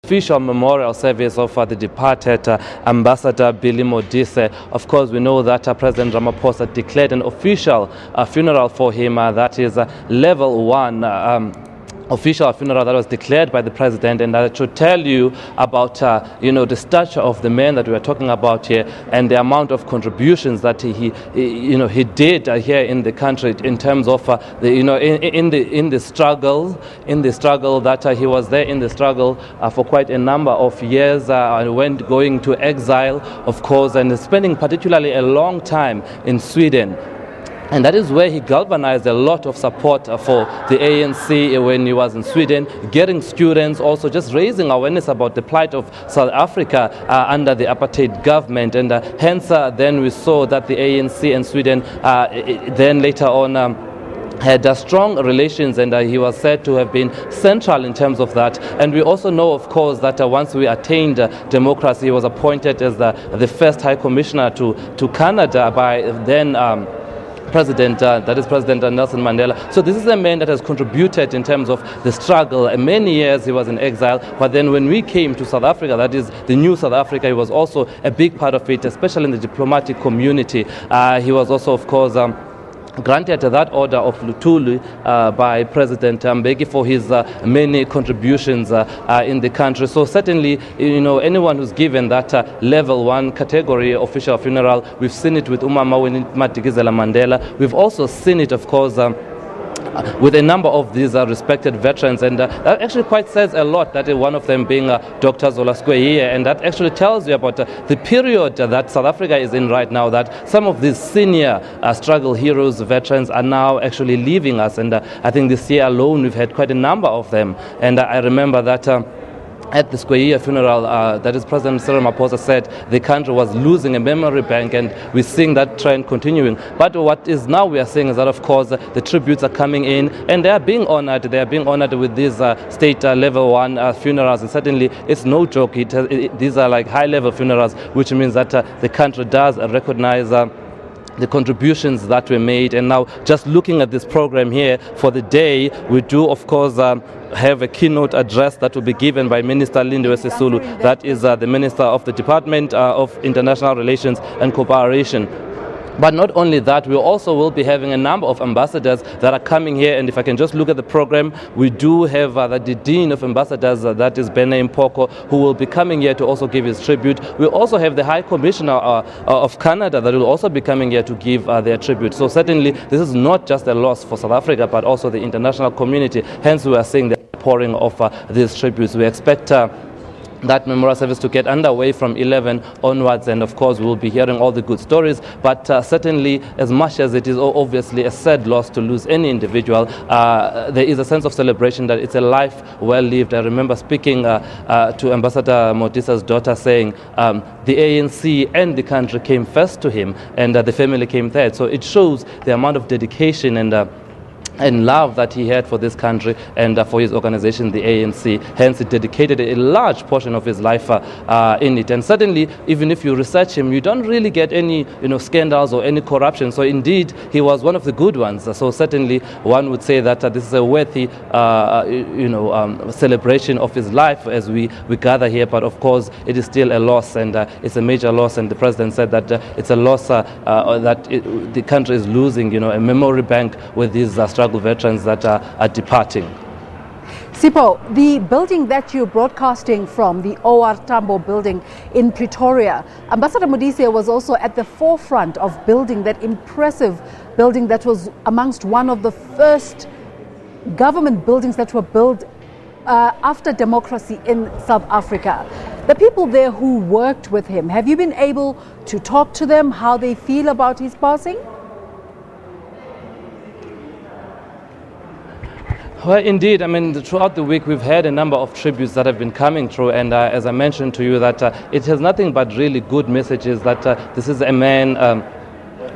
Official memorial service of the departed Ambassador Billy Modise. Of course, we know that President Ramaphosa declared an official funeral for him. That is level 1. Official funeral that was declared by the president, and that should tell you about the stature of the man that we are talking about here, and the amount of contributions that he did here in the country in terms of in the struggle that he was there in the struggle for quite a number of years, when going to exile, of course, and spending particularly a long time in Sweden. And that is where he galvanized a lot of support for the ANC when he was in Sweden, getting students, also just raising awareness about the plight of South Africa under the apartheid government. And hence then we saw that the ANC and Sweden then later on had strong relations, and he was said to have been central in terms of that. And we also know, of course, that once we attained democracy, he was appointed as the first High Commissioner to Canada by then President Nelson Mandela. So this is a man that has contributed in terms of the struggle. Many years he was in exile, but then when we came to South Africa, that is the new South Africa, he was also a big part of it, especially in the diplomatic community. He was also, of course, granted that order of Lutuli by President Mbeki for his many contributions in the country. So certainly, anyone who's given that level 1 category official funeral, we've seen it with Umama Matikizela Mandela. We've also seen it, of course, with a number of these respected veterans, and that actually quite says a lot, that one of them being Dr. Zola Skweyiya, and that actually tells you about the period that South Africa is in right now, that some of these senior struggle heroes, veterans, are now actually leaving us. And I think this year alone we've had quite a number of them. And I remember that at the Skweyiya funeral, that is President Cyril Ramaphosa said the country was losing a memory bank, and we're seeing that trend continuing. But what is now we are seeing is that, of course, the tributes are coming in, and they are being honored. They are being honored with these state level 1 funerals, and certainly it's no joke. These are like high-level funerals, which means that the country does recognize the contributions that were made. And now, just looking at this program here for the day, we do, of course, have a keynote address that will be given by Minister Lindiwe Sisulu, that is the Minister of the Department of International Relations and Cooperation. But not only that, we also will be having a number of ambassadors that are coming here. And if I can just look at the program, we do have the Dean of Ambassadors, that is Bene Mpoko, who will be coming here to also give his tribute. We also have the High Commissioner of Canada that will also be coming here to give their tribute. So certainly this is not just a loss for South Africa, but also the international community. Hence we are seeing the pouring of these tributes. We expect that memorial service to get underway from 11 onwards, and of course we will be hearing all the good stories. But certainly, as much as it is obviously a sad loss to lose any individual, there is a sense of celebration that it's a life well lived. I remember speaking to Ambassador Modise's daughter saying the ANC and the country came first to him, and the family came third. So it shows the amount of dedication and love that he had for this country and for his organization, the ANC. Hence, he dedicated a large portion of his life in it. And certainly, even if you research him, you don't really get any scandals or any corruption. So indeed, he was one of the good ones. So certainly, one would say that this is a worthy celebration of his life as we gather here. But of course, it is still a loss, and it's a major loss. And the president said that it's a loss that the country is losing, a memory bank with these struggle veterans that are departing. Sipho, the building that you're broadcasting from, the OR Tambo building in Pretoria, Ambassador Modise was also at the forefront of building that impressive building that was amongst one of the first government buildings that were built after democracy in South Africa. The people there who worked with him, have you been able to talk to them, how they feel about his passing? Well, indeed. I mean, throughout the week, we've had a number of tributes that have been coming through. And as I mentioned to you, that it has nothing but really good messages, that this is a man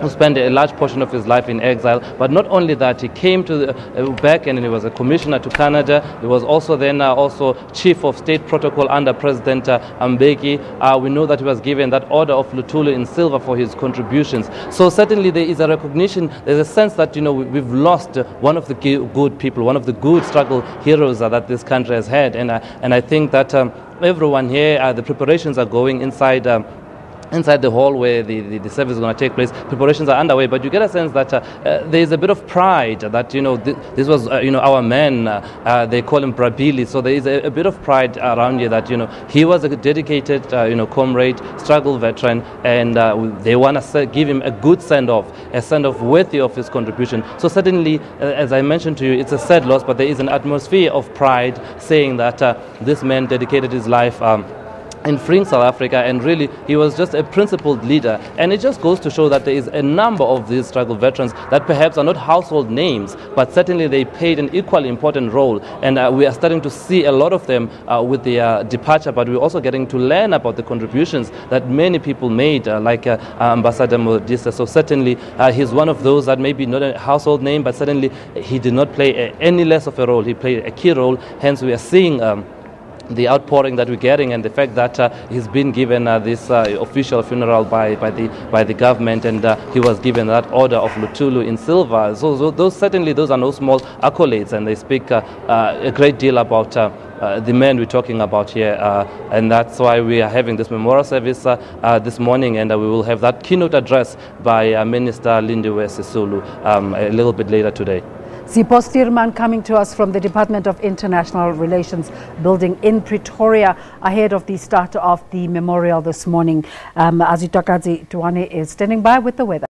who spent a large portion of his life in exile. But not only that, he came to back and he was a commissioner to Canada. He was also then also chief of state protocol under President Mbeki. We know that he was given that order of Lutuli in silver for his contributions. So certainly there is a recognition, there's a sense that, you know, we've lost one of the good people, one of the good struggle heroes that this country has had. And I think that everyone here. The preparations are going inside. Inside the hall where the service is going to take place, preparations are underway. But you get a sense that there is a bit of pride that this was our man. They call him Billy, so there is a bit of pride around here that he was a dedicated comrade, struggle veteran, and they want to give him a good send-off, a send-off worthy of his contribution. So certainly, as I mentioned to you, it's a sad loss, but there is an atmosphere of pride, saying that this man dedicated his life in freeing South Africa, and really he was just a principled leader. And it just goes to show that there is a number of these struggle veterans that perhaps are not household names, but certainly they played an equally important role, and we are starting to see a lot of them with their departure, but we're also getting to learn about the contributions that many people made, like Ambassador Modise. So certainly he's one of those that maybe not a household name, but certainly he did not play any less of a role. He played a key role, hence we are seeing the outpouring that we're getting, and the fact that he's been given this official funeral by the government, and he was given that order of Lutulu in silver. So those are no small accolades, and they speak a great deal about the men we're talking about here, and that's why we are having this memorial service this morning, and we will have that keynote address by Minister Lindiwe Sisulu a little bit later today. Sipho Stuurman coming to us from the Department of International Relations building in Pretoria ahead of the start of the memorial this morning. Azitakazi Tuane is standing by with the weather.